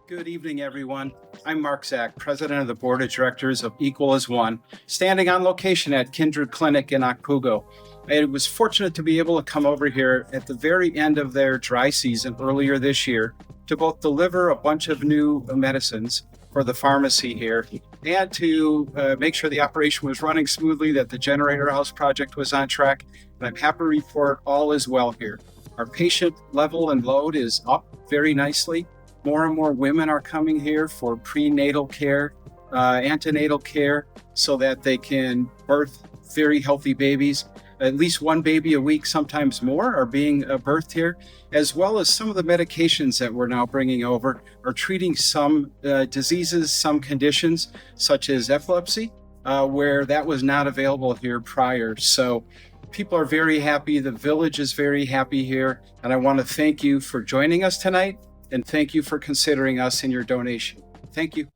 Good evening, everyone. I'm Zack, President of the Board of Directors of Equal as One, standing on location at Kindred Clinic in Akpugo. I was fortunate to be able to come over here at the very end of their dry season earlier this year to both deliver a bunch of new medicines for the pharmacy here and to make sure the operation was running smoothly, that the generator house project was on track. And I'm happy to report all is well here. Our patient level and load is up very nicely. More and more women are coming here for prenatal care, antenatal care, so that they can birth very healthy babies. At least one baby a week, sometimes more, are being birthed here, as well as some of the medications that we're now bringing over are treating some diseases, some conditions, such as epilepsy, where that was not available here prior. So people are very happy. The village is very happy here. And I want to thank you for joining us tonight. And thank you for considering us in your donation. Thank you.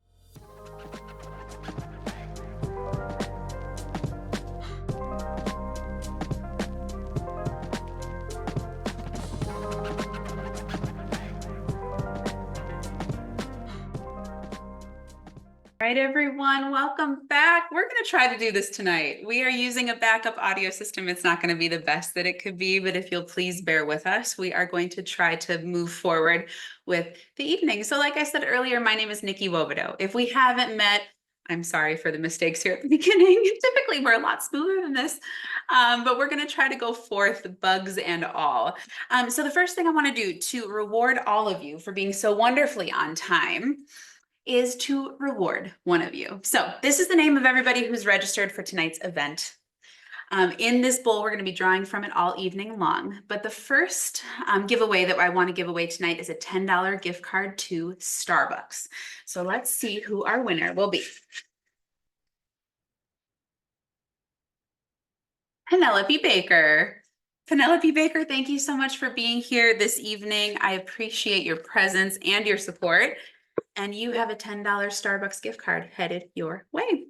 All right, everyone, welcome back. We're going to try to do this tonight. We are using a backup audio system. It's not going to be the best that it could be, but if you'll please bear with us, we are going to try to move forward with the evening. So like I said earlier, my name is Nikki Nwobodo. If we haven't met, I'm sorry for the mistakes here at the beginning. Typically, we're a lot smoother than this, but we're going to try to go forth, bugs and all. So the first thing I want to do to reward all of you for being so wonderfully on time is to reward one of you. So this is the name of everybody who's registered for tonight's event. In this bowl, we're going to be drawing from it all evening long. But the first giveaway that I want to give away tonight is a $10 gift card to Starbucks. So let's see who our winner will be. Penelope Baker. Penelope Baker, thank you so much for being here this evening. I appreciate your presence and your support. And you have a $10 Starbucks gift card headed your way.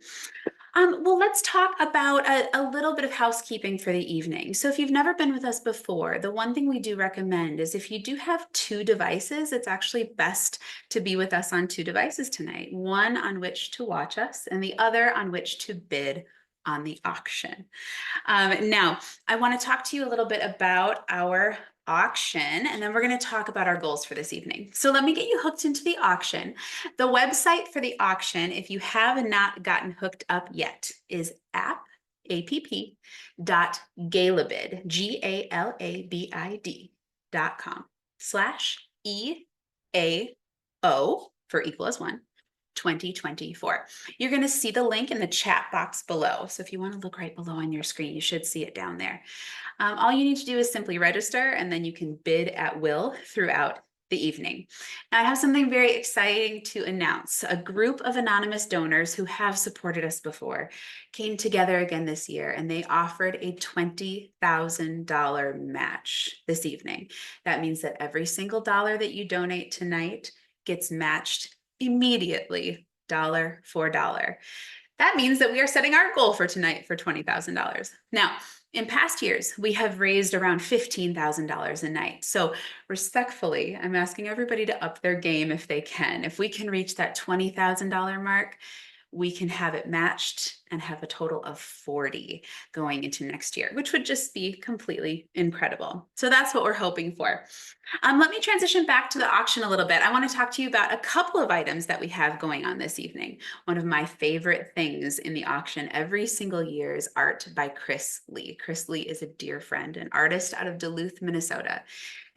Well, let's talk about a little bit of housekeeping for the evening. So if you've never been with us before, the one thing we do recommend is if you do have two devices, it's actually best to be with us on two devices tonight. One on which to watch us and the other on which to bid on the auction. Now, I want to talk to you a little bit about our auction, and then we're going to talk about our goals for this evening. So let me get you hooked into the auction. The website for the auction, if you have not gotten hooked up yet, is app.galabid, GALABID.com/EAO for equal as one. 2024. You're going to see the link in the chat box below. So if you want to look right below on your screen, you should see it down there. All you need to do is simply register, and then you can bid at will throughout the evening. Now, I have something very exciting to announce. A group of anonymous donors who have supported us before came together again this year, and they offered a $20,000 match this evening. That means that every single dollar that you donate tonight gets matched immediately, dollar for dollar. That means that we are setting our goal for tonight for $20,000. Now, in past years, we have raised around $15,000 a night. So respectfully, I'm asking everybody to up their game if they can. If we can reach that $20,000 mark, we can have it matched and have a total of 40 going into next year, which would just be completely incredible. So that's what we're hoping for. Let me transition back to the auction a little bit. I want to talk to you about a couple of items that we have going on this evening. One of my favorite things in the auction every single year is art by Chris Lee. Chris Lee is a dear friend, an artist out of Duluth, Minnesota.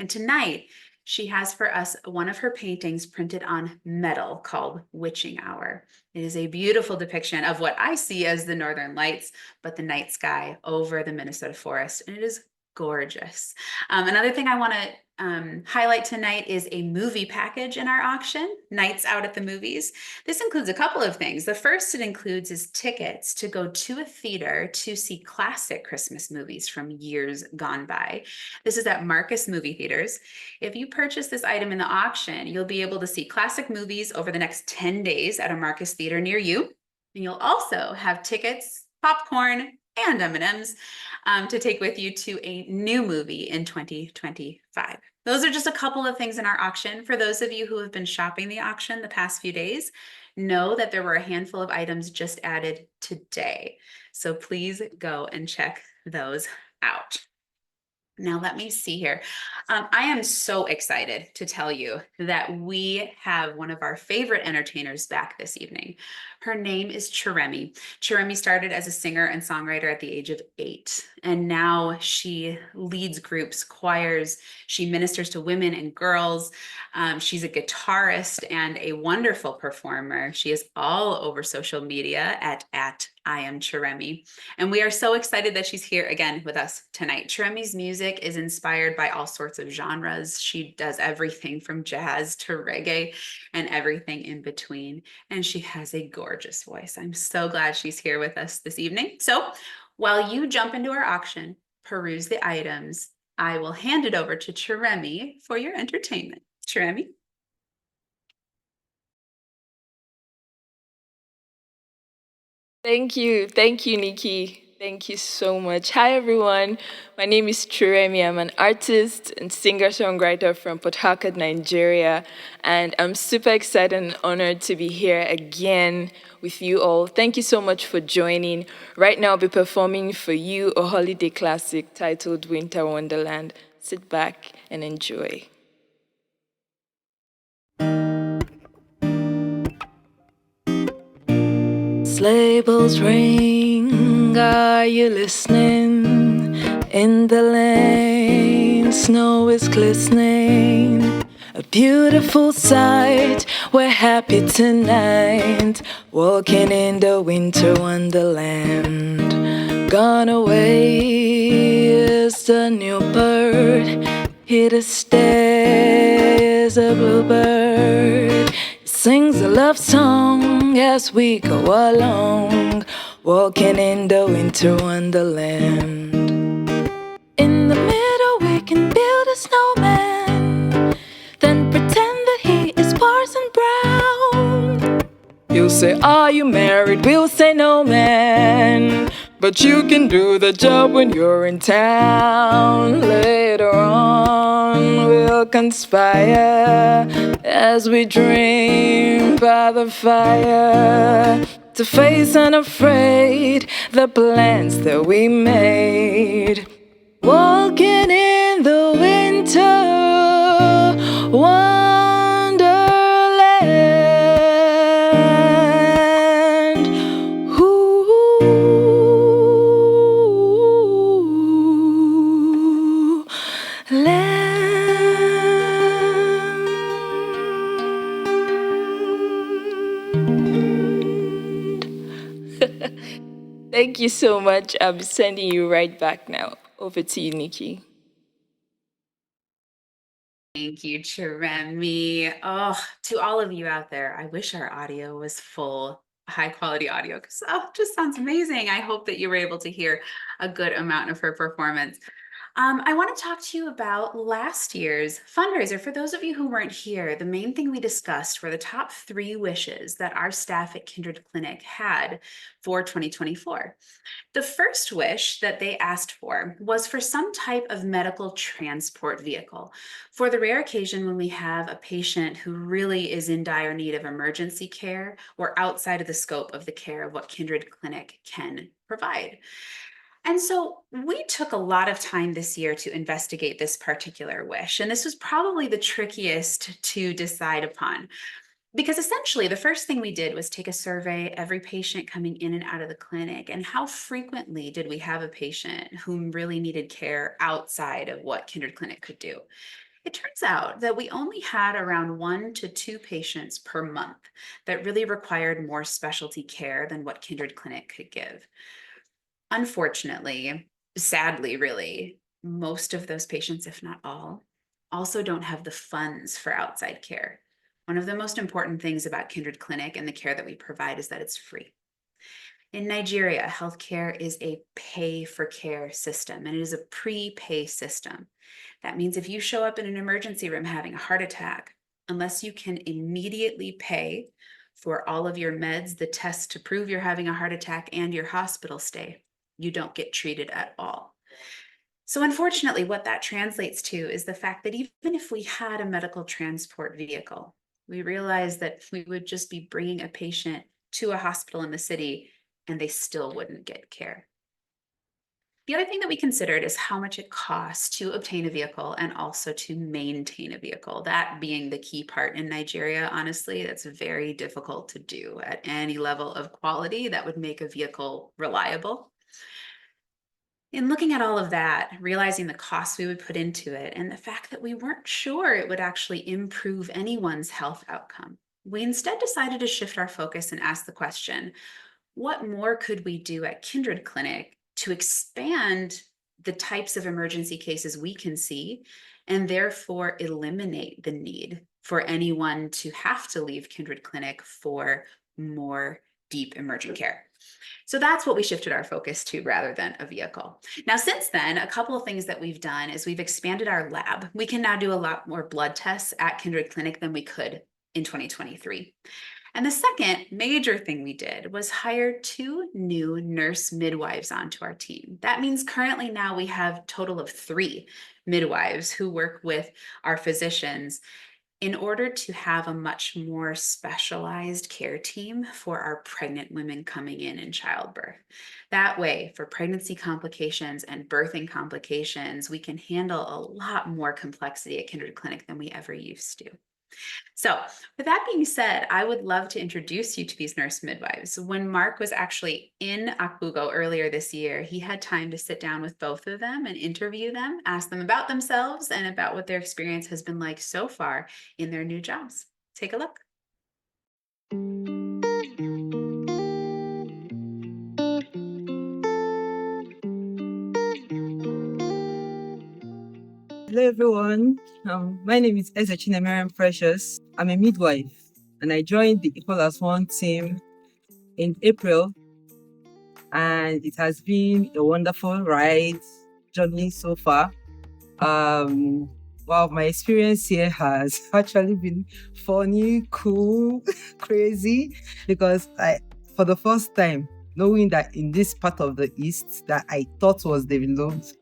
And tonight, she has for us one of her paintings printed on metal called Witching Hour. It is a beautiful depiction of what I see as the Northern Lights, but the night sky over the Minnesota forest, and it is gorgeous. Another thing I want to highlight tonight is a movie package in our auction, Nights Out at the Movies. This includes a couple of things. The first it includes is tickets to go to a theater to see classic Christmas movies from years gone by. This is at Marcus Movie Theaters. If you purchase this item in the auction, you'll be able to see classic movies over the next 10 days at a Marcus theater near you. And you'll also have tickets, popcorn, and M&Ms to take with you to a new movie in 2025. Those are just a couple of things in our auction. For those of you who have been shopping the auction the past few days, know that there were a handful of items just added today. So please go and check those out. Now, let me see here. I am so excited to tell you that we have one of our favorite entertainers back this evening. Her name is Churemi. Churemi started as a singer and songwriter at the age of 8, and now she leads groups, choirs. She ministers to women and girls. She's a guitarist and a wonderful performer. She is all over social media at I am Churemi. And we are so excited that she's here again with us tonight. Churemi's music is inspired by all sorts of genres. She does everything from jazz to reggae and everything in between. And she has a gorgeous voice. I'm so glad she's here with us this evening. So while you jump into our auction, peruse the items, I will hand it over to Churemi for your entertainment. Churemi? Thank you. Thank you, Nikki. Thank you so much. Hi, everyone. My name is Churemi. I'm an artist and singer-songwriter from Port Nigeria. And I'm super excited and honored to be here again with you all. Thank you so much for joining. Right now, I'll be performing for you a holiday classic titled Winter Wonderland. Sit back and enjoy. Sleigh bells ring, are you listening? In the lane, snow is glistening. A beautiful sight, we're happy tonight. Walking in the winter wonderland. Gone away is the new bird. Here to stay is a bluebird. Sings a love song as we go along, walking in the winter wonderland. In the middle we can build a snowman, then pretend that he is Parson Brown. You'll say, are you married? We'll say, no, man. But you can do the job when you're in town. Later on, we'll conspire as we dream by the fire to face unafraid the plans that we made. Walking in the winter wonderland. Ooh, land. Thank you so much. I'll be sending you right back now. Over to you, Nikki. Thank you, Churemi. Oh, to all of you out there, I wish our audio was full, high quality audio, because it just sounds amazing. I hope that you were able to hear a good amount of her performance. I want to talk to you about last year's fundraiser. For those of you who weren't here, the main thing we discussed were the top 3 wishes that our staff at Kindred Clinic had for 2024. The first wish that they asked for was for some type of medical transport vehicle for the rare occasion when we have a patient who really is in dire need of emergency care or outside of the scope of the care of what Kindred Clinic can provide. And so we took a lot of time this year to investigate this particular wish, and this was probably the trickiest to decide upon. Because essentially, the first thing we did was take a survey every patient coming in and out of the clinic, and how frequently did we have a patient who really needed care outside of what Kindred Clinic could do. It turns out that we only had around 1 to 2 patients per month that really required more specialty care than what Kindred Clinic could give. Unfortunately, sadly, really, most of those patients, if not all, also don't have the funds for outside care. One of the most important things about Kindred Clinic and the care that we provide is that it's free. In Nigeria, healthcare is a pay-for-care system, and it is a prepay system. That means if you show up in an emergency room having a heart attack, unless you can immediately pay for all of your meds, the tests to prove you're having a heart attack, and your hospital stay. You don't get treated at all. So unfortunately, what that translates to is the fact that even if we had a medical transport vehicle, we realized that we would just be bringing a patient to a hospital in the city and they still wouldn't get care. The other thing that we considered is how much it costs to obtain a vehicle and also to maintain a vehicle. That being the key part in Nigeria, honestly, that's very difficult to do at any level of quality that would make a vehicle reliable. In looking at all of that, realizing the costs we would put into it, and the fact that we weren't sure it would actually improve anyone's health outcome, we instead decided to shift our focus and ask the question, what more could we do at Kindred Clinic to expand the types of emergency cases we can see, and therefore eliminate the need for anyone to have to leave Kindred Clinic for more deep emergent care? So that's what we shifted our focus to rather than a vehicle. Now, since then, a couple of things that we've done is we've expanded our lab. We can now do a lot more blood tests at Kindred Clinic than we could in 2023. And the second major thing we did was hire 2 new nurse midwives onto our team. That means currently now we have a total of 3 midwives who work with our physicians in order to have a much more specialized care team for our pregnant women coming in childbirth. That way, for pregnancy complications and birthing complications, we can handle a lot more complexity at Kindred Clinic than we ever used to. So with that being said, I would love to introduce you to these nurse midwives. When Mark was actually in Akpugo earlier this year, he had time to sit down with both of them and interview them, ask them about themselves and about what their experience has been like so far in their new jobs. Take a look. Hello, everyone. My name is Zack Precious. I'm a midwife, and I joined the Equal as One team in April, and it has been a wonderful ride journey so far. Wow, my experience here has actually been funny, cool, crazy, because for the first time, knowing that in this part of the East that I thought was developed,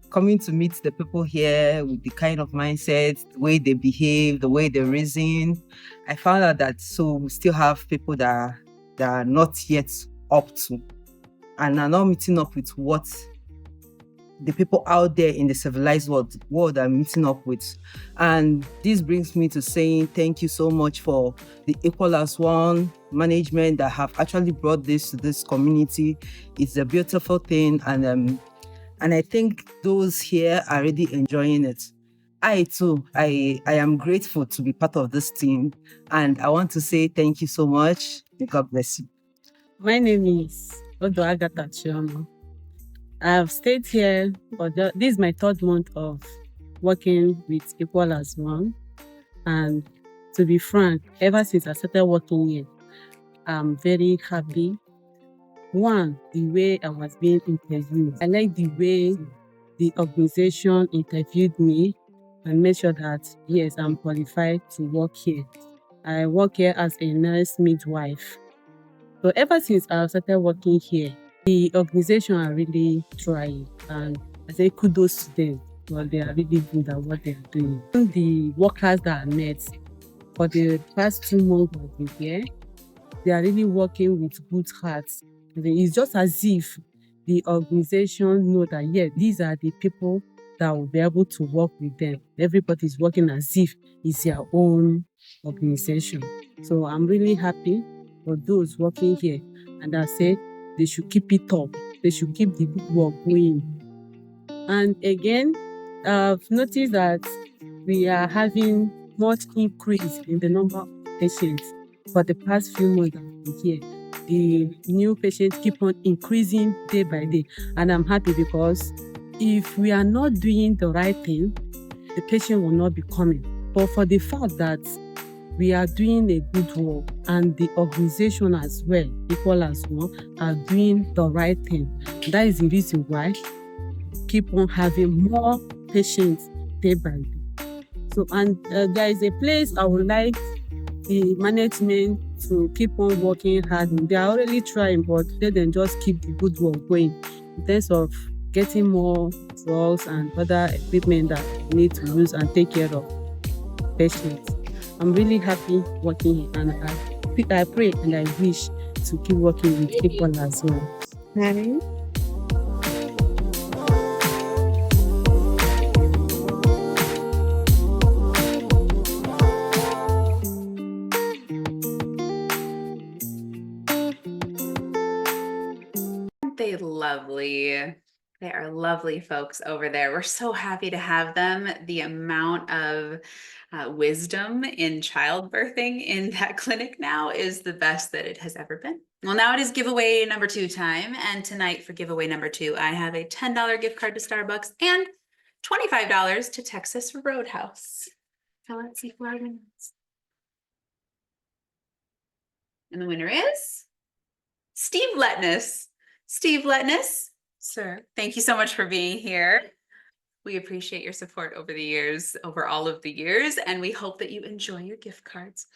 coming to meet the people here with the kind of mindset, the way they behave, the way they reason, I found out that we still have people that are not yet up to and are not meeting up with what the people out there in the civilized world are meeting up with. And this brings me to saying thank you so much for the Equal as One management that have actually brought this to this community. It's a beautiful thing, and I think those here are really enjoying it. I too, I am grateful to be part of this team, and I want to say thank you so much. God bless you. My name is Nwobodo Churemi. I've stayed here for this is my 3rd month of working with Equal as One, and to be frank, ever since I started working here, I'm very happy. One, the way I was being interviewed. I like the way the organization interviewed me and made sure that, yes, I'm qualified to work here. I work here as a nurse midwife. So ever since I started working here, the organization are really trying, and I say kudos to them, because they are really good at what they're doing. The workers that I met for the past 2 months of the year, they are really working with good hearts. It's just as if the organization know that, yeah, these are the people that will be able to work with them. Everybody's working as if it's their own organization. So I'm really happy for those working here, and I say they should keep it up. They should keep the good work going. And again, I've noticed that we are having much increase in the number of patients for the past few months I've been here. The new patients keep on increasing day by day, and I'm happy because if we are not doing the right thing, the patient will not be coming. But for the fact that we are doing a good work, and the organization as well, Equal as One, are doing the right thing, that is the reason why we keep on having more patients day by day. So, and there is a place I would like the management to keep on working hard. They are already trying, but let them just keep the good work going in terms of getting more drugs and other equipment that we need to use and take care of patients. I'm really happy working here, and I pray and I wish to keep working with people as well. Aren't they lovely? They are lovely folks over there. We're so happy to have them. The amount of wisdom in childbirthing in that clinic now is the best that it has ever been. Well, now it is giveaway number 2 time. And tonight for giveaway number 2, I have a $10 gift card to Starbucks and $25 to Texas Roadhouse. So let's see who our winner is. And the winner is Steve Letness. Steve Letness, sir, thank you so much for being here. We appreciate your support over all of the years, and we hope that you enjoy your gift cards.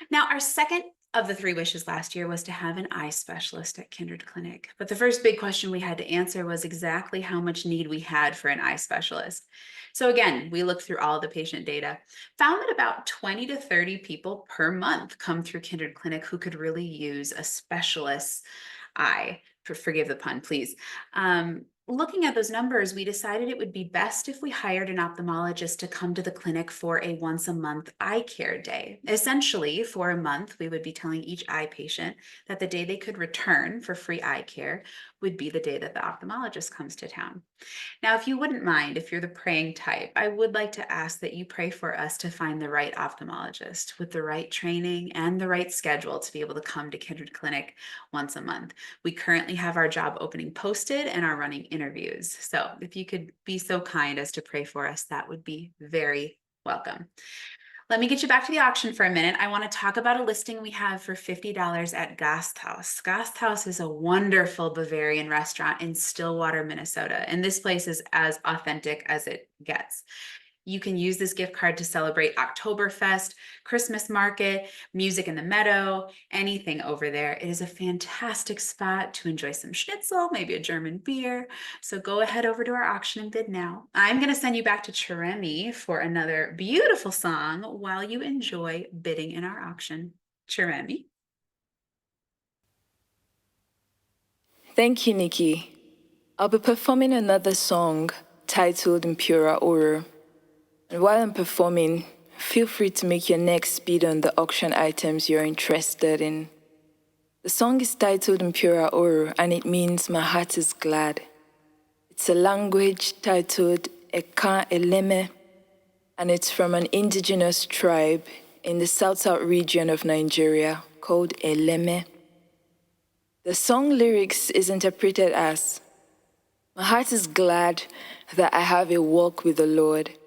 Now, our second of the 3 wishes last year was to have an eye specialist at Kindred Clinic. But the first big question we had to answer was exactly how much need we had for an eye specialist. So again, we looked through all the patient data, found that about 20 to 30 people per month come through Kindred Clinic who could really use a specialist's eye. Forgive the pun, please. Looking at those numbers, we decided it would be best if we hired an ophthalmologist to come to the clinic for a once a month eye care day. Essentially, for a month, we would be telling each eye patient that the day they could return for free eye care would be the day that the ophthalmologist comes to town. Now, if you wouldn't mind, if you're the praying type, I would like to ask that you pray for us to find the right ophthalmologist with the right training and the right schedule to be able to come to Kindred Clinic once a month. We currently have our job opening posted and are running interviews. So if you could be so kind as to pray for us, that would be very welcome. Let me get you back to the auction for a minute. I want to talk about a listing we have for $50 at Gasthaus. Gasthaus is a wonderful Bavarian restaurant in Stillwater, Minnesota, and this place is as authentic as it gets. You can use this gift card to celebrate Oktoberfest, Christmas market, music in the meadow, anything over there. It is a fantastic spot to enjoy some schnitzel, maybe a German beer. So go ahead over to our auction and bid now. I'm going to send you back to Churemi for another beautiful song while you enjoy bidding in our auction. Churemi. Thank you, Nikki. I'll be performing another song titled Mpoiora Oro. And while I'm performing, feel free to make your next bid on the auction items you're interested in. The song is titled Mpoiora Oro, and it means my heart is glad. It's a language titled Eka Eleme, and it's from an indigenous tribe in the south-south region of Nigeria called Eleme. The song lyrics is interpreted as, my heart is glad that I have a walk with the Lord.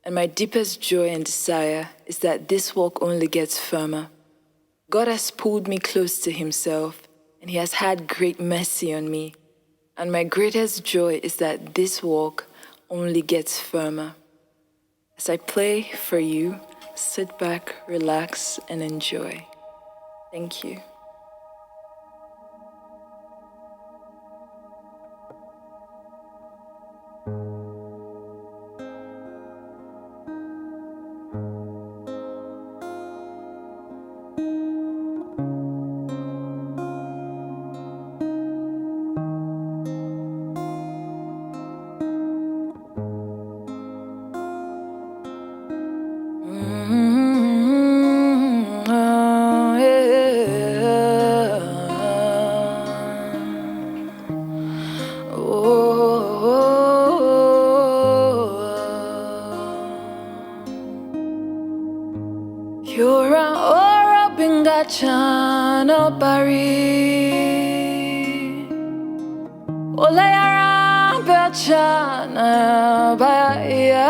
And my deepest joy and desire is that this walk only gets firmer. God has pulled me close to himself, and he has had great mercy on me. And my greatest joy is that this walk only gets firmer. As I play for you, sit back, relax, and enjoy. Thank you. Chano bari Olayara Bachana Baya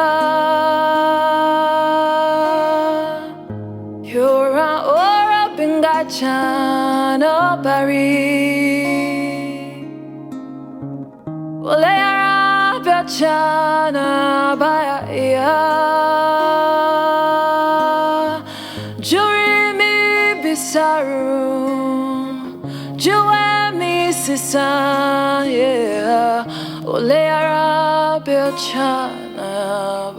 Yura Ora Binga Chano bari Olayara Bachana Baya Sorry sisa, yeah. Ole Arabia Chana,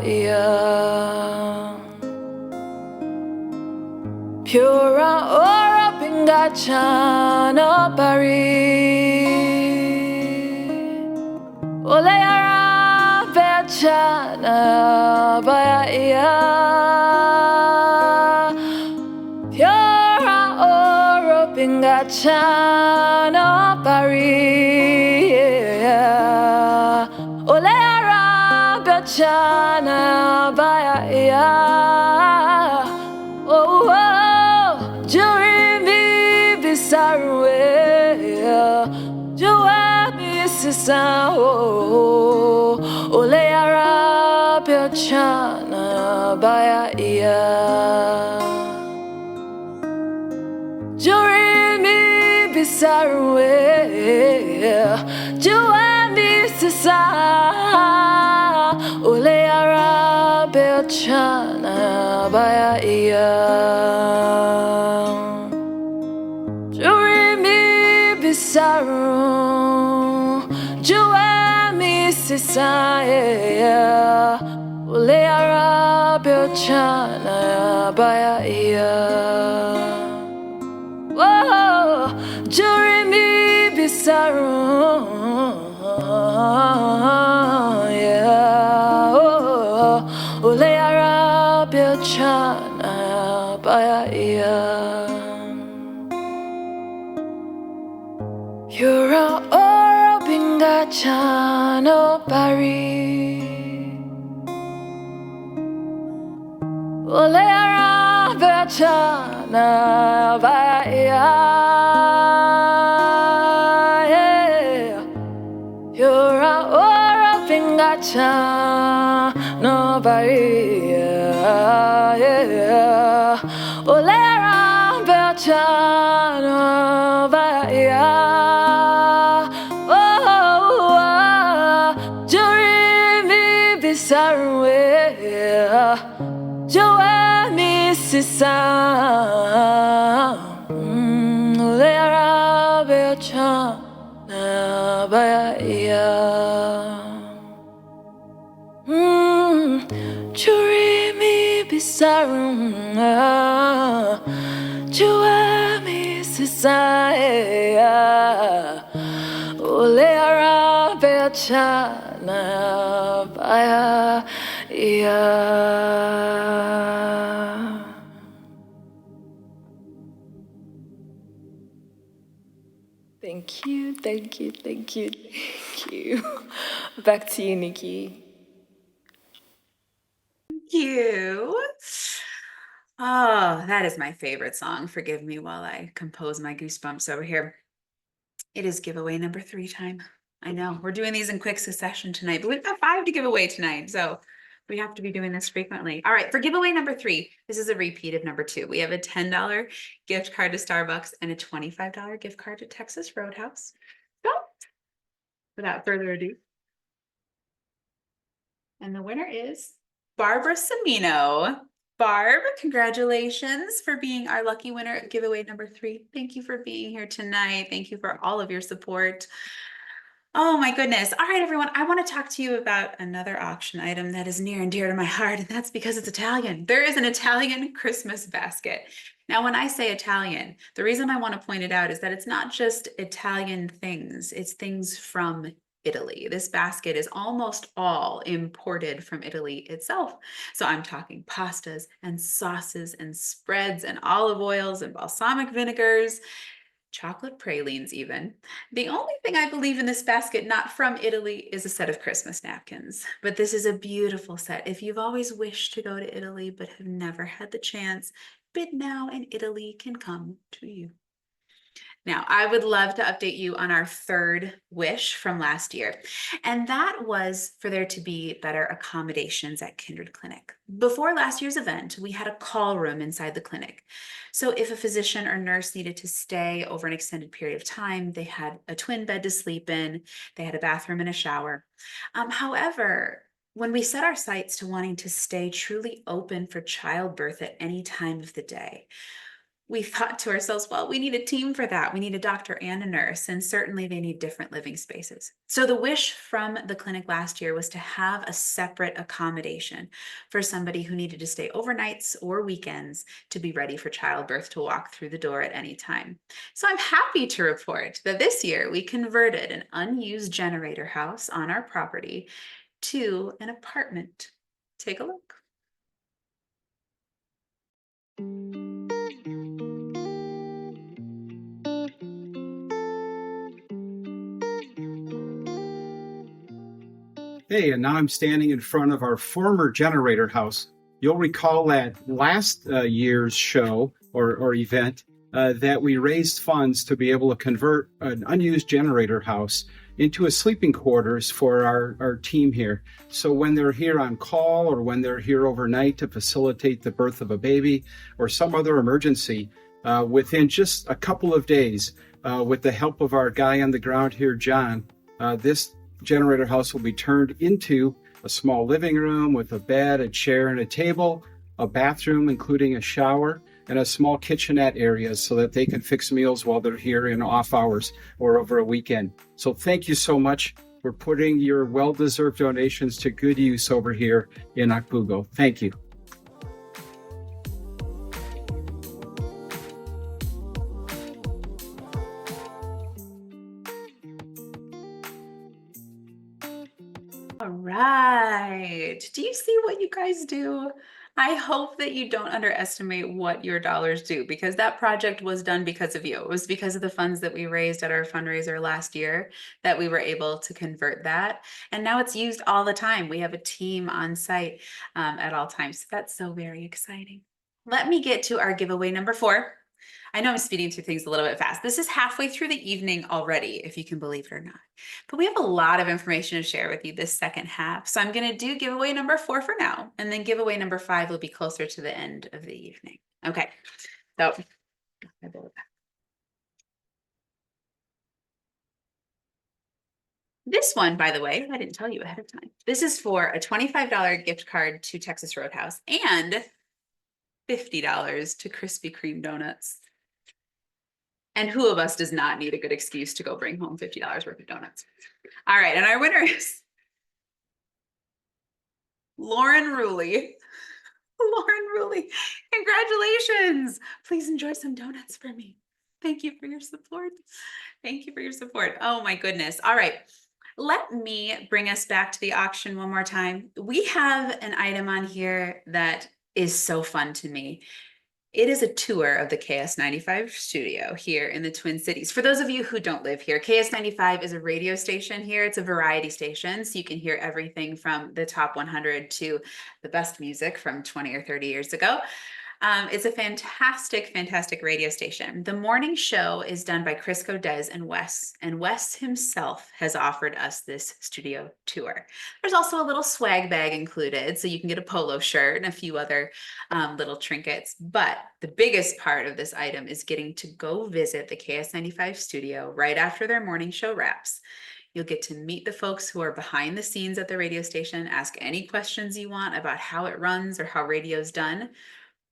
yeah. Mpoiora Oro Pingachana Bari. Ole Arabia Chana, yeah. Mpoiora Oro Pingachana Bari. Ole Arabia Chana, yeah. Oh, Churemi Bisarwe, Joami Sisa, Ole Arabia Chana Baya, Churemi Bisarwe, Joami Sisa, Ole Arabia Chana Baya, Churemi Bisaru, Joami Sisa, Ole Arabia Chana Baya, oh, Churemi Bisaru, yeah, oh, Ole Arabia Chana Baya. Mpoiora Oro Pingachana Bari. Ole Arabia Chana Baya. Mpoiora Oro Pingachana Bari. Ole Arabia Chana Baya. Sarwe, Joami Sisa, Ole Arabia Chana Baya, Churemi Bisaru, Joami Sisa, Ole Arabia Chana Baya. Thank you, thank you, thank you, thank you. Back to you, Nikki. Thank you. Oh, that is my favorite song. Forgive me while I compose my goosebumps over here. It is giveaway number 3 time. I know we're doing these in quick succession tonight, but we've got 5 to give away tonight. So we have to be doing this frequently. All right, for giveaway number 3, this is a repeat of number 2. We have a $10 gift card to Starbucks and a $25 gift card to Texas Roadhouse. So without further ado. And the winner is Barbara Semino. Barb, congratulations for being our lucky winner at giveaway number 3. Thank you for being here tonight. Thank you for all of your support. Oh my goodness. All right, everyone. I want to talk to you about another auction item that is near and dear to my heart, and that's because it's Italian. There is an Italian Christmas basket. Now, when I say Italian, the reason I want to point it out is that it's not just Italian things, it's things from Italy. This basket is almost all imported from Italy itself. So I'm talking pastas and sauces and spreads and olive oils and balsamic vinegars, chocolate pralines even. The only thing I believe in this basket not from Italy is a set of Christmas napkins. But this is a beautiful set. If you've always wished to go to Italy but have never had the chance, Bid Now in Italy can come to you. Now, I would love to update you on our 3rd wish from last year, and that was for there to be better accommodations at Kindred Clinic. Before last year's event, we had a call room inside the clinic. So if a physician or nurse needed to stay over an extended period of time, they had a twin bed to sleep in, they had a bathroom and a shower. However, when we set our sights to wanting to stay truly open for childbirth at any time of the day, we thought to ourselves, well, we need a team for that. We need a doctor and a nurse, and certainly they need different living spaces. So the wish from the clinic last year was to have a separate accommodation for somebody who needed to stay overnights or weekends to be ready for childbirth to walk through the door at any time. So I'm happy to report that this year we converted an unused generator house on our property to an apartment. Take a look. Hey, and now I'm standing in front of our former generator house. You'll recall that last year's show or event that we raised funds to be able to convert an unused generator house into a sleeping quarters for our team here. So when they're here on call or when they're here overnight to facilitate the birth of a baby or some other emergency, within just a couple of days, with the help of our guy on the ground here, John, this generator house will be turned into a small living room with a bed, a chair, and a table, a bathroom, including a shower, and a small kitchenette area so that they can fix meals while they're here in off hours or over a weekend. So thank you so much for putting your well-deserved donations to good use over here in Akpugo. Thank you. All right. Do you see what you guys do? I hope that you don't underestimate what your dollars do, because that project was done because of you. It was because of the funds that we raised at our fundraiser last year that we were able to convert that. And now it's used all the time. We have a team on site at all times. So that's so very exciting. Let me get to our giveaway number 4. I know I'm speeding through things a little bit fast. This is halfway through the evening already, if you can believe it or not. But we have a lot of information to share with you this second half. So I'm going to do giveaway number 4 for now, and then giveaway number 5 will be closer to the end of the evening. Okay, so this one, by the way, I didn't tell you ahead of time. This is for a $25 gift card to Texas Roadhouse and $50 to Krispy Kreme donuts. And who of us does not need a good excuse to go bring home $50 worth of donuts? All right, and our winner is Lauren Ruley. Lauren Ruley, congratulations. Please enjoy some donuts for me. Thank you for your support. Thank you for your support. Oh my goodness. All right. Let me bring us back to the auction one more time. We have an item on here that is so fun to me. It is a tour of the KS95 studio here in the Twin Cities. For those of you who don't live here, KS95 is a radio station here. It's a variety station, so you can hear everything from the top 100 to the best music from 20 or 30 years ago. It's a fantastic, fantastic radio station. The morning show is done by Chris Godez and Wes himself has offered us this studio tour. There's also a little swag bag included, so you can get a polo shirt and a few other little trinkets. But the biggest part of this item is getting to go visit the KS95 studio right after their morning show wraps. You'll get to meet the folks who are behind the scenes at the radio station, ask any questions you want about how it runs or how radio's done.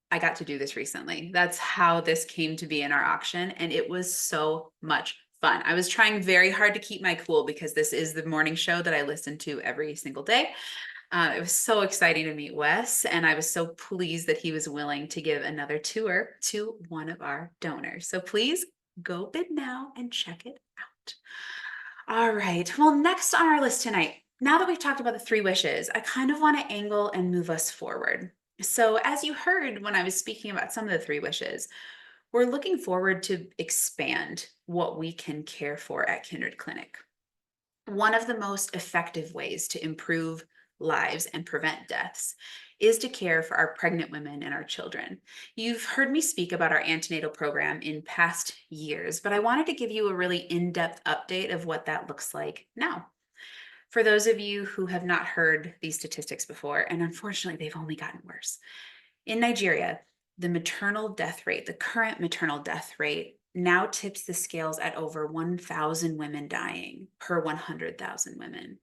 I got to do this recently. That's how this came to be in our auction, and it was so much fun. I was trying very hard to keep my cool because this is the morning show that I listen to every single day. It was so exciting to meet Wes, and I was so pleased that he was willing to give another tour to one of our donors. So please go bid now and check it out. All right, well, next on our list tonight, now that we've talked about the 3 wishes, I kind of want to angle and move us forward. So as you heard when I was speaking about some of the 3 wishes, we're looking forward to expand what we can care for at Kindred Clinic. One of the most effective ways to improve lives and prevent deaths is to care for our pregnant women and our children. You've heard me speak about our antenatal program in past years, but I wanted to give you a really in-depth update of what that looks like now. For those of you who have not heard these statistics before, and unfortunately they've only gotten worse, in Nigeria, the maternal death rate, the current maternal death rate, now tips the scales at over 1,000 women dying per 100,000 women.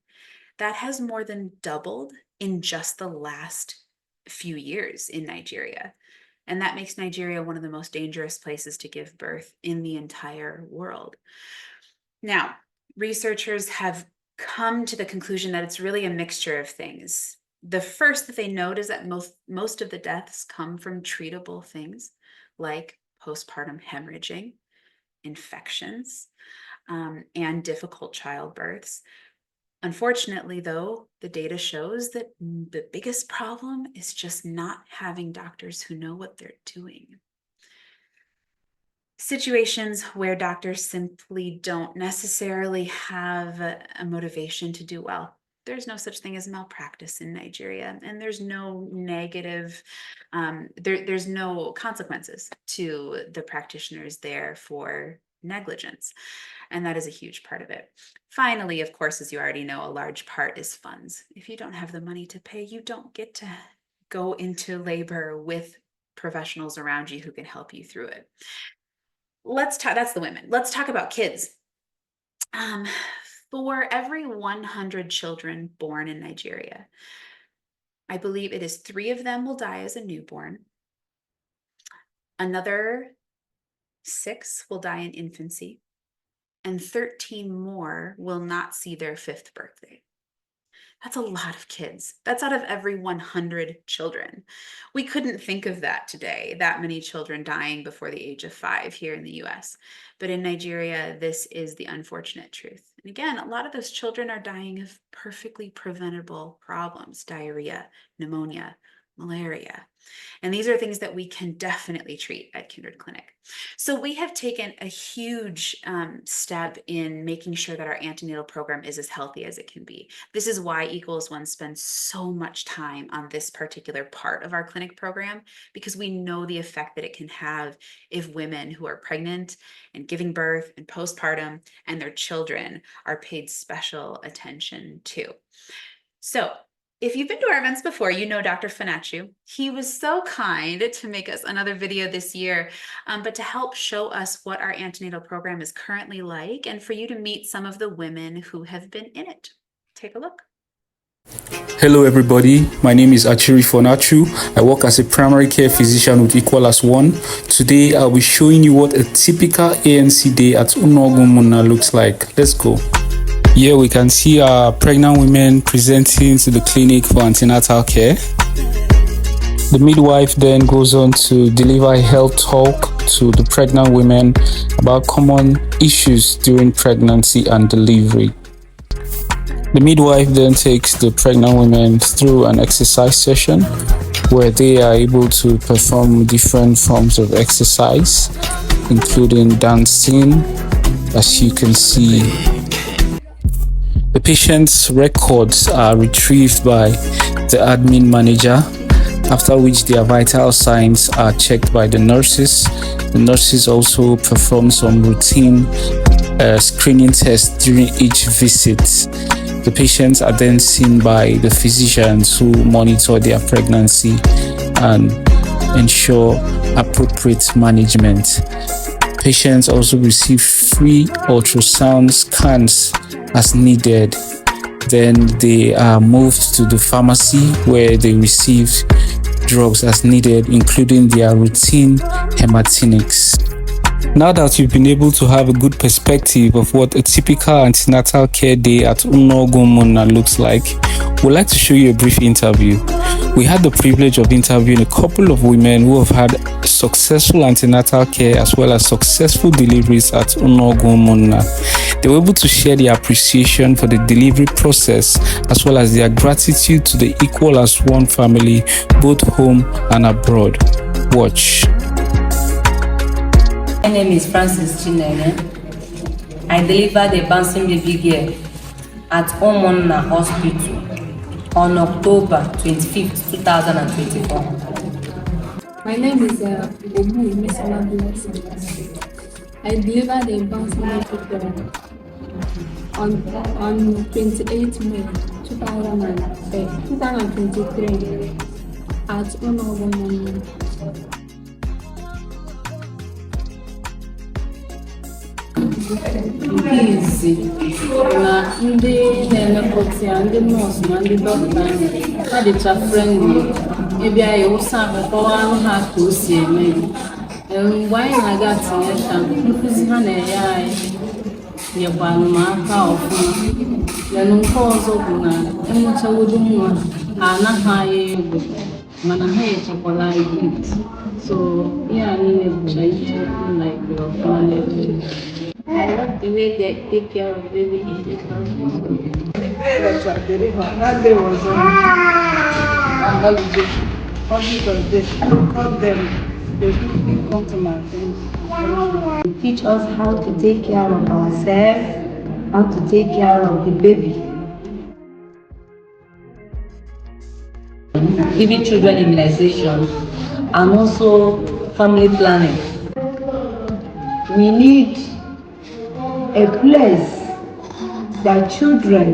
That has more than doubled in just the last few years in Nigeria. And that makes Nigeria one of the most dangerous places to give birth in the entire world. Now, researchers have come to the conclusion that it's really a mixture of things. The first that they note is that most of the deaths come from treatable things like postpartum hemorrhaging, infections, and difficult childbirths. Unfortunately, though, the data shows that the biggest problem is just not having doctors who know what they're doing. Situations where doctors simply don't necessarily have a motivation to do well. There's no such thing as malpractice in Nigeria, and there's no negative, there's no consequences to the practitioners there for negligence. And that is a huge part of it. Finally, of course, as you already know, a large part is funds. If you don't have the money to pay, you don't get to go into labor with professionals around you who can help you through it. Let's talk, that's the women. Let's talk about kids. For every 100 children born in Nigeria, I believe it is 3 of them will die as a newborn. Another 6 will die in infancy, and 13 more will not see their 5th birthday. That's a lot of kids. That's out of every 100 children. We couldn't think of that today, that many children dying before the age of 5 here in the US. But in Nigeria, this is the unfortunate truth. And again, a lot of those children are dying of perfectly preventable problems: diarrhea, pneumonia, malaria. And these are things that we can definitely treat at Kindred Clinic. So we have taken a huge step in making sure that our antenatal program is as healthy as it can be. This is why Equal-as-One spends so much time on this particular part of our clinic program, because we know the effect that it can have if women who are pregnant and giving birth and postpartum and their children are paid special attention to. So if you've been to our events before, you know Dr. Fon-Achu. He was so kind to make us another video this year, but to help show us what our antenatal program is currently like, and for you to meet some of the women who have been in it. Take a look. Hello everybody, my name is Fon-Achu. I work as a primary care physician with Equal-as-One. Today I'll be showing you what a typical ANC day at Nwobodo looks like. Let's go. Here we can see our pregnant women presenting to the clinic for antenatal care. The midwife then goes on to deliver a health talk to the pregnant women about common issues during pregnancy and delivery. The midwife then takes the pregnant women through an exercise session where they are able to perform different forms of exercise, including dancing, as you can see. The patient's records are retrieved by the admin manager, after which their vital signs are checked by the nurses. The nurses also perform some routine screening tests during each visit. The patients are then seen by the physicians who monitor their pregnancy and ensure appropriate management. Patients also receive free ultrasound scans as needed. Then they are moved to the pharmacy where they receive drugs as needed, including their routine hematinics. Now that you've been able to have a good perspective of what a typical antenatal care day at Nwobodo looks like, we'd like to show you a brief interview. We had the privilege of interviewing a couple of women who have had successful antenatal care as well as successful deliveries at Nwobodo. They were able to share their appreciation for the delivery process as well as their gratitude to the Equal-as-One family, both home and abroad. Watch. My name is Francis Chinene. I delivered a bouncing baby girl at Nwobodo Hospital on October 25th, 2024. My name is Obu Misala Blessing. I delivered a bouncing baby girl on 28th May 2023 at Nwobodo. Easy na ndị na-emepụta ya, ndị nọọsụ na ndị dọkịta ha dịcha friendly ebe a ịwụsa akọwalụ ha ka o si eme ya. Mgbe anyị na-aga Antenatal, nkụzi ha na-enye anyị nyekwanụ m aka ọfụma. Then nke ọzọ bụ na emụchagodo nwa ha anaghị anyị ego mana ha echekwala anyị gift. So ihe a niile bụcha ihe nna ikpere ọfụma n'ebe. I love the way they take care of baby in the hospital. That day was on holiday. They called them. They didn't come to my friends. They teach us how to take care of ourselves, how to take care of the baby. Giving children immunization and also family planning. We need a place that children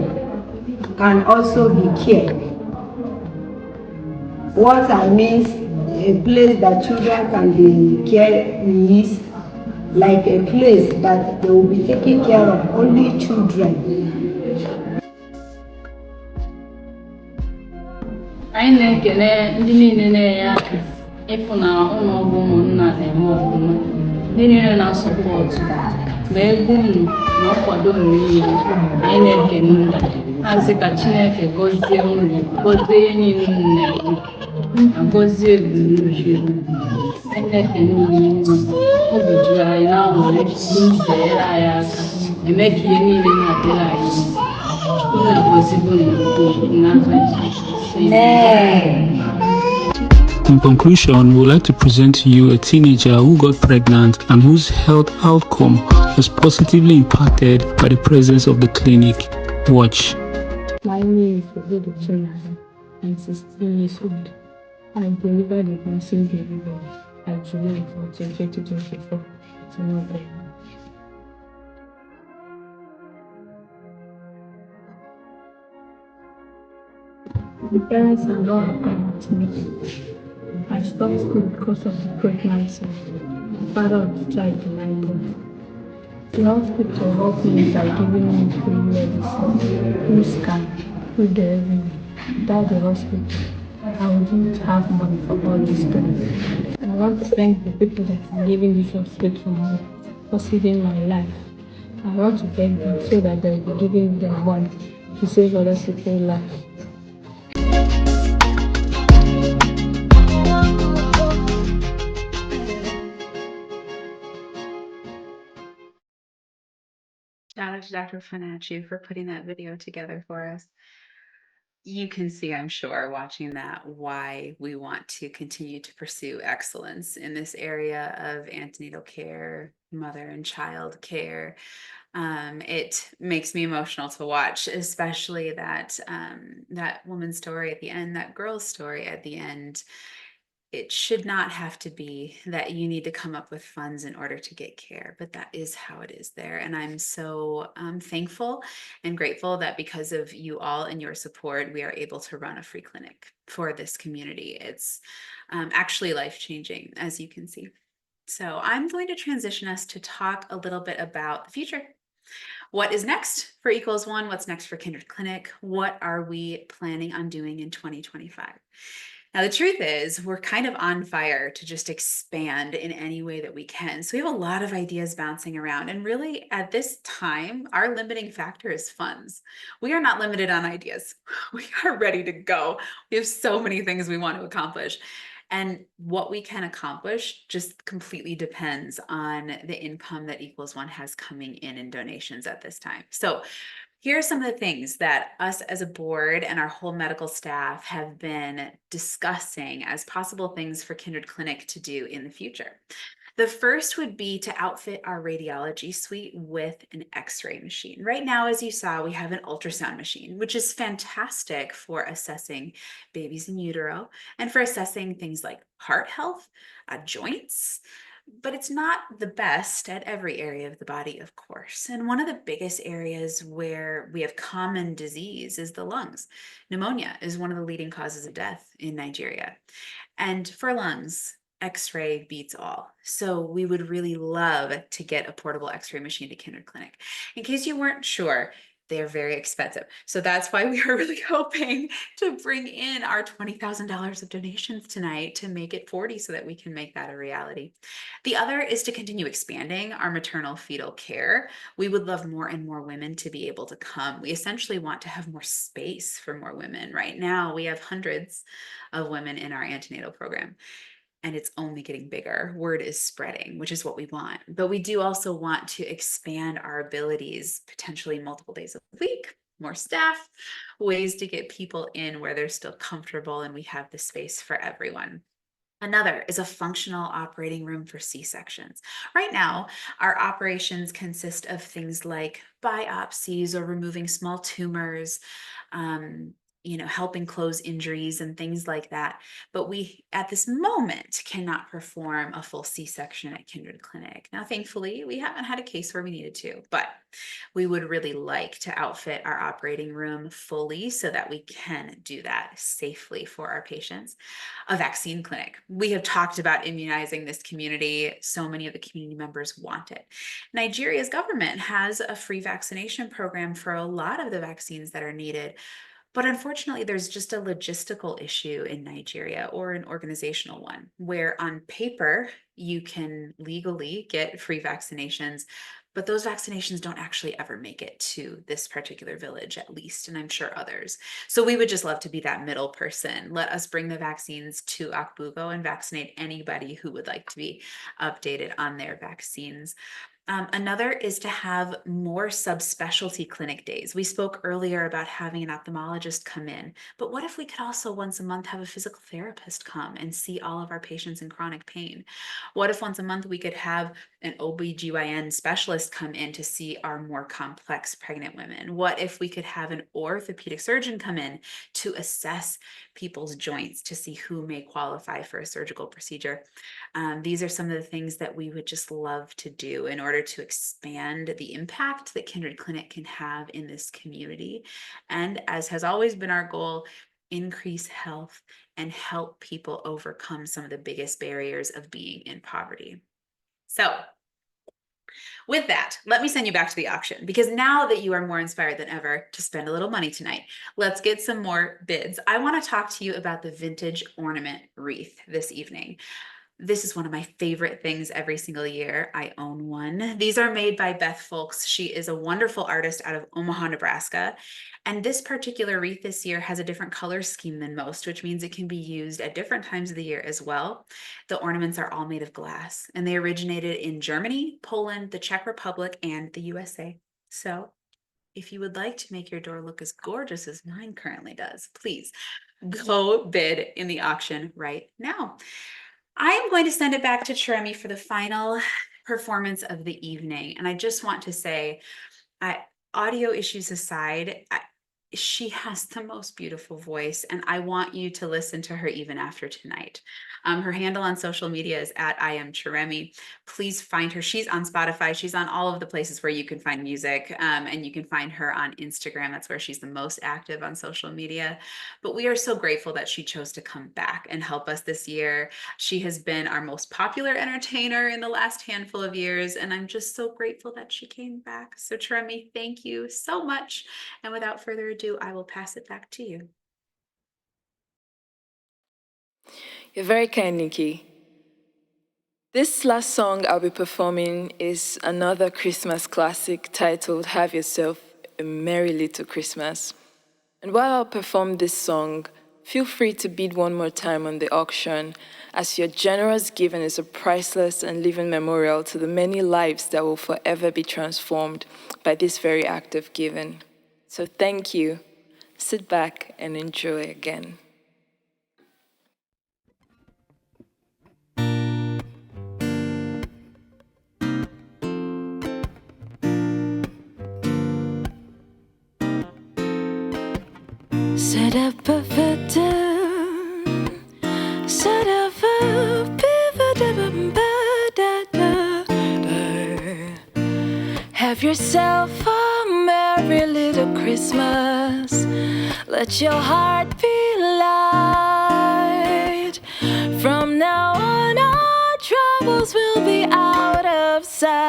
can also be cared. What I mean, a place that children can be cared is like a place that they will be taking care of only children. Anyị na-ekele ndị niile na-enye aka ịfụ na ụlọ ọgwụ ụmụnna na-eme ọfụma, ndị niile na-asọpọtụ ma ego unu na nkwado niile. Anyị na-ekele unu, na-asị ka Chineke gọzie unu, gọzie ihe niile unu na-eme, ma gọzie ebumnuche unu. Anyị na-ekele unu niile, obi juru anyị n'aṅụrị unu nyere anyị aka eme ka ihe niile na-adịrị anyị mma. Unu gọzigo unu n'afọ Jizọs. In conclusion, we would like to present to you a teenager who got pregnant and whose health outcome was positively impacted by the presence of the clinic. Watch. My name is Nwobodo Churemi. I'm 16 years old. I delivered a nursing baby at July 14, 2024 at Wonderland. The parents are not happy with me. I stopped school because of the pregnancy. The father of the child denied me. The hospital helped me by giving me free medicine, free scan, free delivery. Without the hospital, I wouldn't have money for all these things. I want to thank the people that are giving this hospital money for saving my life. I want to beg them so that they'll be giving them money to save other people's lives. Shout out to Dr. Fon-Achu for putting that video together for us. You can see, I'm sure, watching that, why we want to continue to pursue excellence in this area of antenatal care, mother and child care. It makes me emotional to watch, especially that that woman's story at the end, that girl's story at the end. It should not have to be that you need to come up with funds in order to get care, but that is how it is there. And I'm so thankful and grateful that because of you all and your support, we are able to run a free clinic for this community. It's actually life-changing, as you can see. So I'm going to transition us to talk a little bit about the future. What is next for Equals One? What's next for Kindred Clinic? What are we planning on doing in 2025? Now, the truth is we're kind of on fire to just expand in any way that we can. So we have a lot of ideas bouncing around. And really at this time, our limiting factor is funds. We are not limited on ideas. We are ready to go. We have so many things we want to accomplish. And what we can accomplish just completely depends on the income that Equals One has coming in donations at this time. So here are some of the things that us as a board and our whole medical staff have been discussing as possible things for Kindred Clinic to do in the future. The first would be to outfit our radiology suite with an X-ray machine. Right now, as you saw, we have an ultrasound machine, which is fantastic for assessing babies in utero and for assessing things like heart health, joints, but it's not the best at every area of the body, of course. And one of the biggest areas where we have common disease is the lungs. Pneumonia is one of the leading causes of death in Nigeria. And for lungs, X-ray beats all. So we would really love to get a portable X-ray machine to Kindred Clinic. In case you weren't sure, they're very expensive. So that's why we are really hoping to bring in our $20,000 of donations tonight to make it 40 so that we can make that a reality. The other is to continue expanding our maternal fetal care. We would love more and more women to be able to come. We essentially want to have more space for more women. Right now, we have hundreds of women in our antenatal program, and it's only getting bigger. Word is spreading, which is what we want. But we do also want to expand our abilities, potentially multiple days a week, more staff, ways to get people in where they're still comfortable and we have the space for everyone. Another is a functional operating room for C-sections. Right now, our operations consist of things like biopsies or removing small tumors, helping close injuries and things like that. But we, at this moment, cannot perform a full C-section at Kindred Clinic. Now, thankfully, we haven't had a case where we needed to, but we would really like to outfit our operating room fully so that we can do that safely for our patients. A vaccine clinic. We have talked about immunizing this community. So many of the community members want it. Nigeria's government has a free vaccination program for a lot of the vaccines that are needed. But unfortunately, there's just a logistical issue in Nigeria, or an organizational one, where on paper, you can legally get free vaccinations, but those vaccinations don't actually ever make it to this particular village, at least, and I'm sure others. So we would just love to be that middle person. Let us bring the vaccines to Akpugo and vaccinate anybody who would like to be updated on their vaccines. Another is to have more subspecialty clinic days. We spoke earlier about having an ophthalmologist come in, but what if we could also once a month have a physical therapist come and see all of our patients in chronic pain? What if once a month we could have an OBGYN specialist come in to see our more complex pregnant women? What if we could have an orthopedic surgeon come in to assess people's joints to see who may qualify for a surgical procedure? These are some of the things that we would just love to do in order to expand the impact that Kindred Clinic can have in this community. And as has always been our goal, increase health and help people overcome some of the biggest barriers of being in poverty. So with that, let me send you back to the auction, because now that you are more inspired than ever to spend a little money tonight, let's get some more bids. I want to talk to you about the vintage ornament wreath this evening. This is one of my favorite things every single year. I own one. These are made by Beth Folks. She is a wonderful artist out of Omaha, Nebraska. And this particular wreath this year has a different color scheme than most, which means it can be used at different times of the year as well. The ornaments are all made of glass, and they originated in Germany, Poland, the Czech Republic, and the USA. So if you would like to make your door look as gorgeous as mine currently does, please go bid in the auction right now. I am going to send it back to Churemi for the final performance of the evening. And I just want to say, audio issues aside, she has the most beautiful voice, and I want you to listen to her even after tonight. Her handle on social media is @IamChuremi. Please find her. She's on Spotify. She's on all of the places where you can find music, and you can find her on Instagram. That's where she's the most active on social media. But we are so grateful that she chose to come back and help us this year. She has been our most popular entertainer in the last handful of years, and I'm just so grateful that she came back. So Churemi, thank you so much. And without further ado, I will pass it back to you. You're very kind, Nikki. This last song I'll be performing is another Christmas classic titled Have Yourself a Merry Little Christmas. And while I'll perform this song, feel free to bid one more time on the auction, as your generous giving is a priceless and living memorial to the many lives that will forever be transformed by this very act of giving. So thank you. Sit back and enjoy again. Set up a set up have yourself a merry little Christmas. Let your heart be light. From now on, our troubles will be out of sight.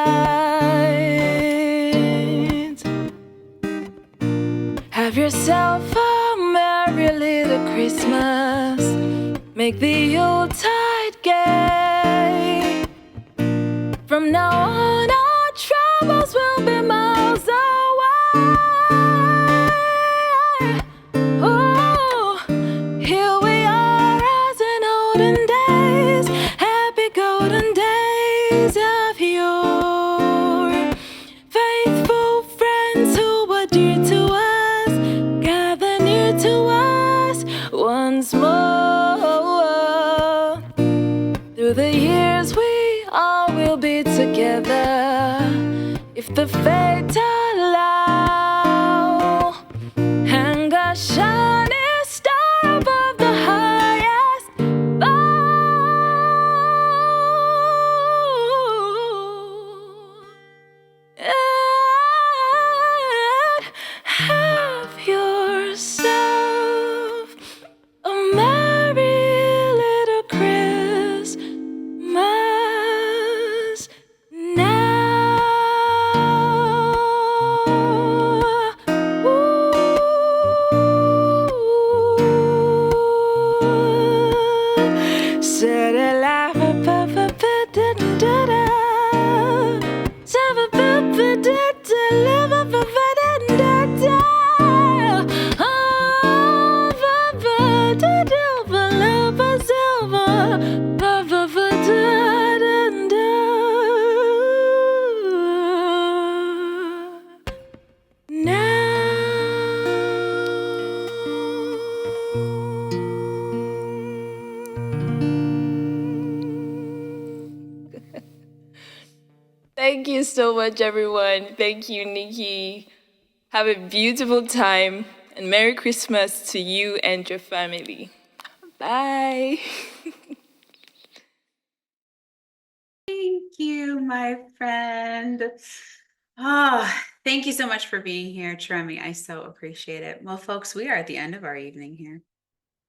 Have yourself a merry little Christmas. Make the Yuletide gay. From now on, our troubles will be miles away. Oh, here we are as in olden days, happy golden days of yore. Faithful friends who were dear to us, gather near to us once more. Through the years we all will be together, if the fates allow. Hang a shining star above the highest bough. And have yourself a merry little Christmas now. Ooh. Sa-da-la-ba-ba-ba-ba-da-da-da. Sa-ba-ba-ba-da-da-la-ba-ba-ba-da-da-da. Ah, ba-ba-da-da-ba-la-ba-silver. Ba-ba-ba-da-da. Thank you so much, everyone. Thank you, Nikki. Have a beautiful time and Merry Christmas to you and your family. Bye. Thank you, my friend. Ah, thank you so much for being here, Churemi. I so appreciate it. Well, folks, we are at the end of our evening here.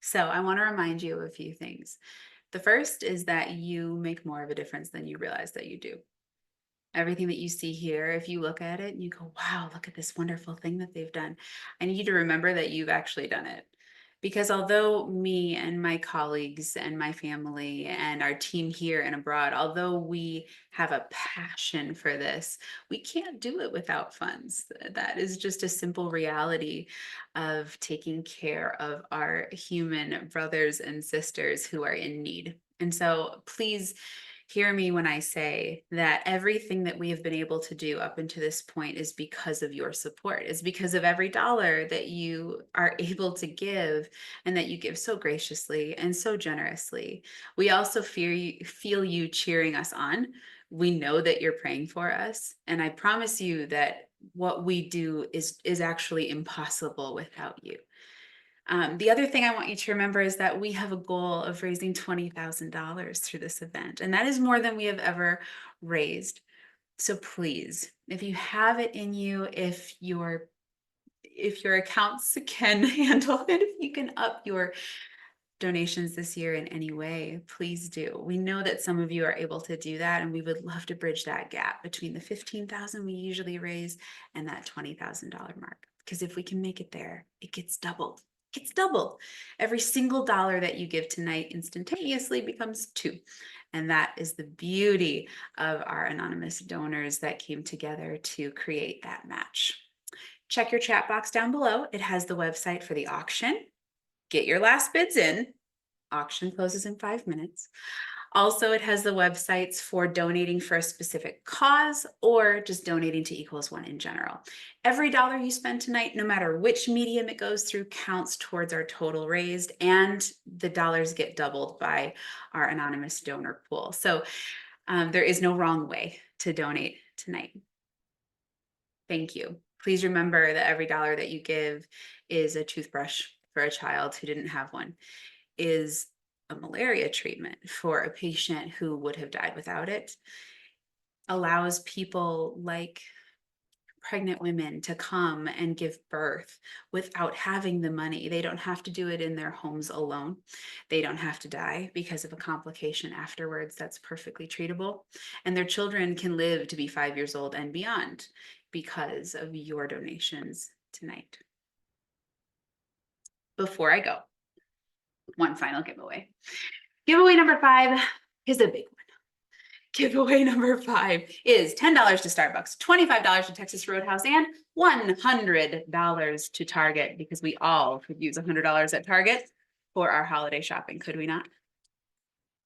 So I want to remind you of a few things. The first is that you make more of a difference than you realize that you do. Everything that you see here, if you look at it and you go, wow, look at this wonderful thing that they've done. I need you to remember that you've actually done it. Because although me and my colleagues and my family and our team here and abroad, although we have a passion for this, we can't do it without funds. That is just a simple reality of taking care of our human brothers and sisters who are in need. And so please hear me when I say that everything that we have been able to do up until this point is because of your support. It's because of every dollar that you are able to give and that you give so graciously and so generously. We also feel you cheering us on. We know that you're praying for us. And I promise you that what we do is actually impossible without you. The other thing I want you to remember is that we have a goal of raising $20,000 through this event, and that is more than we have ever raised. So please, if you have it in you, if your accounts can handle it, if you can up your donations this year in any way, please do. We know that some of you are able to do that, and we would love to bridge that gap between the $15,000 we usually raise and that $20,000 mark. Because if we can make it there, it gets doubled. It's doubled. Every single dollar that you give tonight instantaneously becomes $2. And that is the beauty of our anonymous donors that came together to create that match. Check your chat box down below. It has the website for the auction. Get your last bids in. Auction closes in 5 minutes. Also, it has the websites for donating for a specific cause or just donating to Equal as One in general. Every dollar you spend tonight, no matter which medium it goes through, counts towards our total raised, and the dollars get doubled by our anonymous donor pool. So there is no wrong way to donate tonight. Thank you. Please remember that every dollar that you give is a toothbrush for a child who didn't have one, is a malaria treatment for a patient who would have died without it, allows people like pregnant women to come and give birth without having the money. They don't have to do it in their homes alone. They don't have to die because of a complication afterwards that's perfectly treatable. And their children can live to be 5 years old and beyond because of your donations tonight. before I go, one final giveaway. Giveaway number 5 is a big one. Giveaway number 5 is $10 to Starbucks, $25 to Texas Roadhouse, and $100 to Target, because we all could use $100 at Target for our holiday shopping, could we not?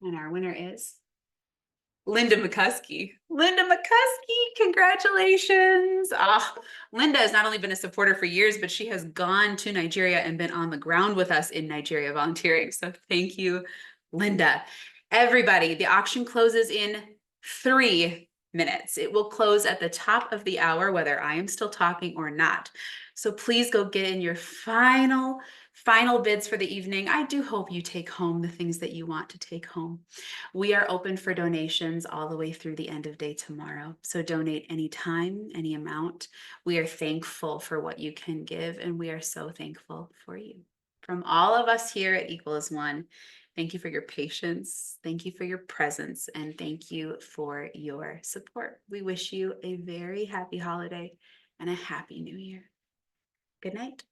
And our winner is Linda McCuskey. Linda McCuskey, congratulations. Linda has not only been a supporter for years, but she has gone to Nigeria and been on the ground with us in Nigeria volunteering. So thank you, Linda. Everybody, the auction closes in 3 minutes. It will close at the top of the hour, whether I am still talking or not. So please go get in your final bids for the evening. I do hope you take home the things that you want to take home. We are open for donations all the way through the end of day tomorrow. So donate any time, any amount. We are thankful for what you can give, and we are so thankful for you. From all of us here at Equal as One, thank you for your patience. Thank you for your presence, and thank you for your support. We wish you a very happy holiday and a happy new year. Good night.